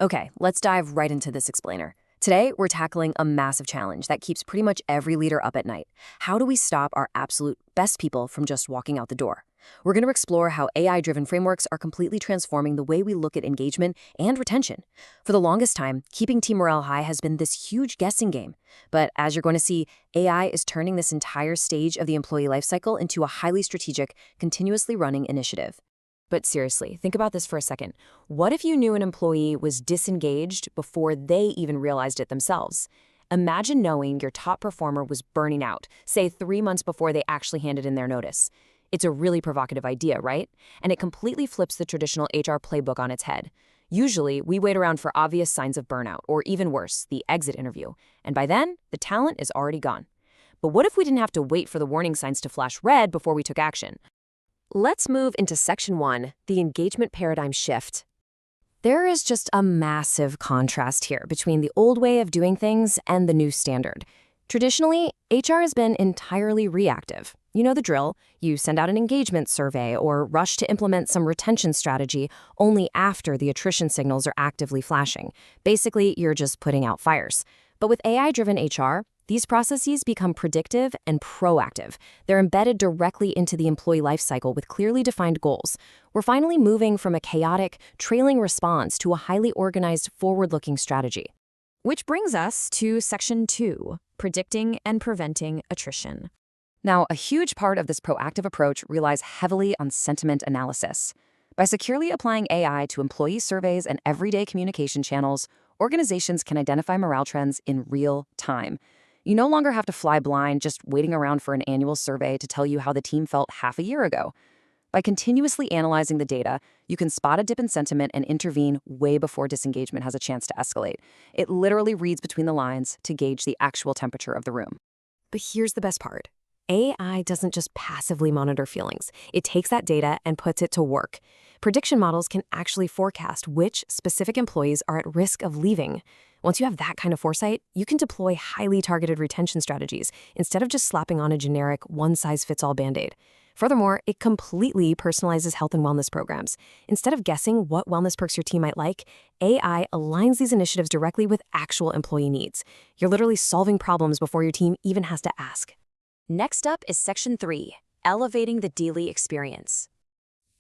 Okay, let's dive right into this explainer. Today, we're tackling a massive challenge that keeps pretty much every leader up at night. How do we stop our absolute best people from just walking out the door? We're going to explore how AI-driven frameworks are completely transforming the way we look at engagement and retention. For the longest time, keeping team morale high has been this huge guessing game. But as you're going to see, AI is turning this entire stage of the employee lifecycle into a highly strategic, continuously running initiative. But seriously, think about this for a second. What if you knew an employee was disengaged before they even realized it themselves? Imagine knowing your top performer was burning out, say 3 months before they actually handed in their notice. It's a really provocative idea, right? And it completely flips the traditional HR playbook on its head. Usually, we wait around for obvious signs of burnout, or even worse, the exit interview. And by then, the talent is already gone. But what if we didn't have to wait for the warning signs to flash red before we took action? Let's move into Section 1, the engagement paradigm shift. There is just a massive contrast here between the old way of doing things and the new standard. Traditionally, HR has been entirely reactive. You know the drill. You send out an engagement survey or rush to implement some retention strategy only after the attrition signals are actively flashing. Basically, you're just putting out fires. But with AI-driven HR, these processes become predictive and proactive. They're embedded directly into the employee lifecycle with clearly defined goals. We're finally moving from a chaotic, trailing response to a highly organized, forward-looking strategy. Which brings us to Section 2, predicting and preventing attrition. Now, a huge part of this proactive approach relies heavily on sentiment analysis. By securely applying AI to employee surveys and everyday communication channels, organizations can identify morale trends in real time. You no longer have to fly blind just waiting around for an annual survey to tell you how the team felt half a year ago. By continuously analyzing the data, you can spot a dip in sentiment and intervene way before disengagement has a chance to escalate. It literally reads between the lines to gauge the actual temperature of the room. But here's the best part. AI doesn't just passively monitor feelings. It takes that data and puts it to work. Prediction models can actually forecast which specific employees are at risk of leaving. Once you have that kind of foresight, you can deploy highly targeted retention strategies instead of just slapping on a generic one-size-fits-all Band-Aid. Furthermore, it completely personalizes health and wellness programs. Instead of guessing what wellness perks your team might like, AI aligns these initiatives directly with actual employee needs. You're literally solving problems before your team even has to ask. Next up is Section 3, elevating the daily experience.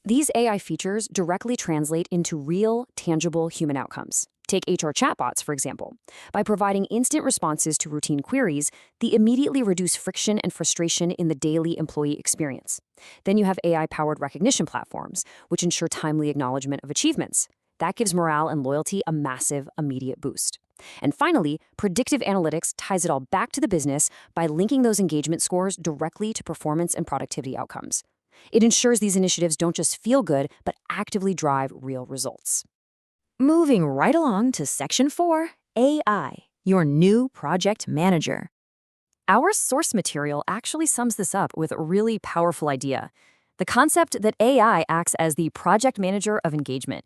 These AI features directly translate into real, tangible human outcomes. Take HR chatbots, for example. By providing instant responses to routine queries, they immediately reduce friction and frustration in the daily employee experience. Then you have AI-powered recognition platforms, which ensure timely acknowledgement of achievements. That gives morale and loyalty a massive, immediate boost. And finally, predictive analytics ties it all back to the business by linking those engagement scores directly to performance and productivity outcomes. It ensures these initiatives don't just feel good, but actively drive real results. Moving right along to Section 4, AI, your new project manager. Our source material actually sums this up with a really powerful idea. The concept that AI acts as the project manager of engagement.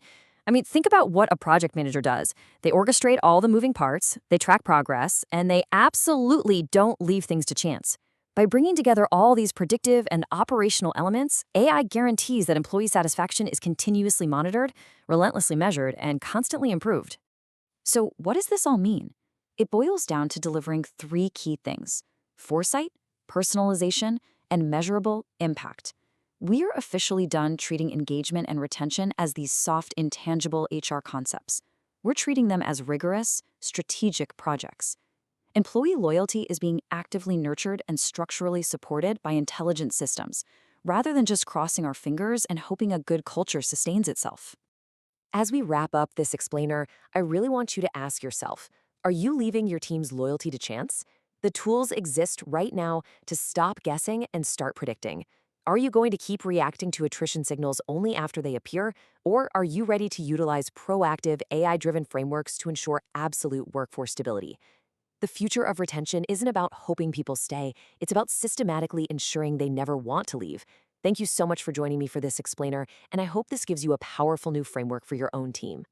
Think about what a project manager does. They orchestrate all the moving parts, they track progress, and they absolutely don't leave things to chance. By bringing together all these predictive and operational elements, AI guarantees that employee satisfaction is continuously monitored, relentlessly measured, and constantly improved. So what does this all mean? It boils down to delivering 3 key things: foresight, personalization, and measurable impact. We're officially done treating engagement and retention as these soft, intangible HR concepts. We're treating them as rigorous, strategic projects. Employee loyalty is being actively nurtured and structurally supported by intelligent systems, rather than just crossing our fingers and hoping a good culture sustains itself. As we wrap up this explainer, I really want you to ask yourself, are you leaving your team's loyalty to chance? The tools exist right now to stop guessing and start predicting. Are you going to keep reacting to attrition signals only after they appear, or are you ready to utilize proactive AI-driven frameworks to ensure absolute workforce stability? The future of retention isn't about hoping people stay. It's about systematically ensuring they never want to leave. Thank you so much for joining me for this explainer, and I hope this gives you a powerful new framework for your own team.